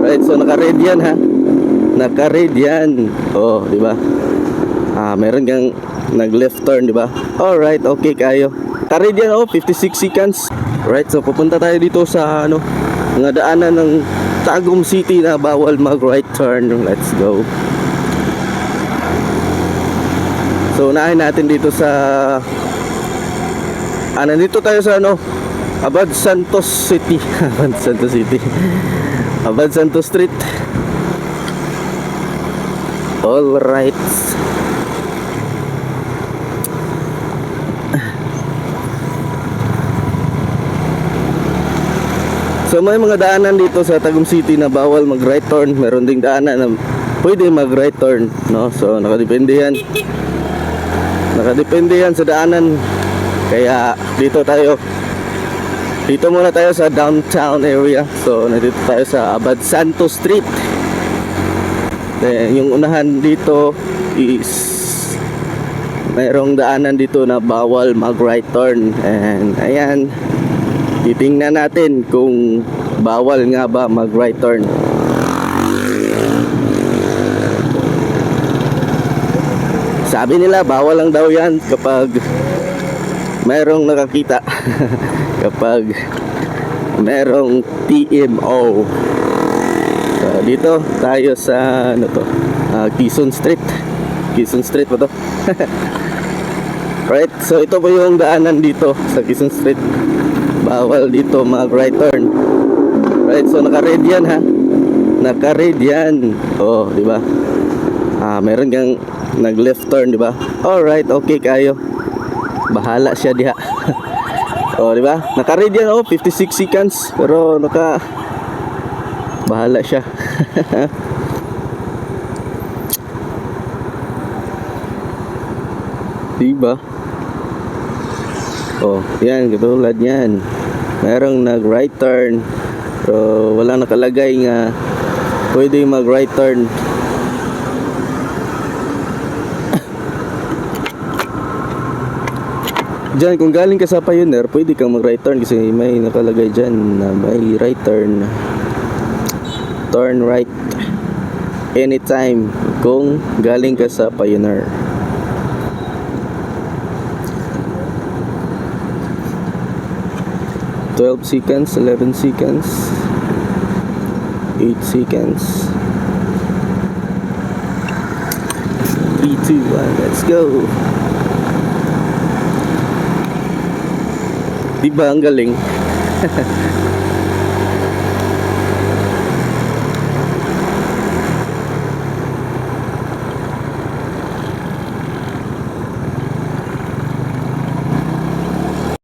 Right, so naka-red yan ha. Naka-red yan. Oh, di ba? Meron kang nag-left turn, di ba? Alright, okay kayo. Naka-red yan, 56 seconds. Right, so pupunta tayo dito sa mga daanan ng Tagum City na bawal mag-right turn. Let's go. So unahin natin dito sa nandito tayo sa Abad Santos City. Abad Santos City. Abad Santos Street. All right. So may mga daanan dito sa Tagum City na bawal mag right turn. Meron ding daanan na pwede mag right turn, no? So nakadepende yan. Nakadepende yan sa daanan. Kaya dito muna tayo sa downtown area. So nandito tayo sa Abad Santos Street. Then, yung unahan dito is mayroong daanan dito na bawal mag right turn. And ayan, titingnan natin kung bawal nga ba mag right turn. Sabi nila bawal lang daw yan kapag merong nakakita. Kapag merong TMO. So dito tayo sa Quezon Street. Quezon Street pa to. Right, so ito po yung daanan dito sa Quezon Street. Bawal dito mag right turn. Right, so naka-red yan ha. Naka-red yan. Oh, di ba? Meron kang nag-left turn, di ba? Alright, okay kayo. Bahala siya diha. Oh, di ba? Naka-red yan 56 seconds, pero bahala siya. Di ba? Oh, yan, katulad yan. Merong nag-right turn, pero wala nakalagay nga pwede mag-right turn. Diyan, kung galing ka sa Pioneer, pwede kang mag-right turn kasi may nakalagay dyan na may right turn. Turn right anytime kung galing ka sa Pioneer. "12 seconds, 11 seconds, 8 seconds, 3, 2, 1, let's go." Diba ang galing?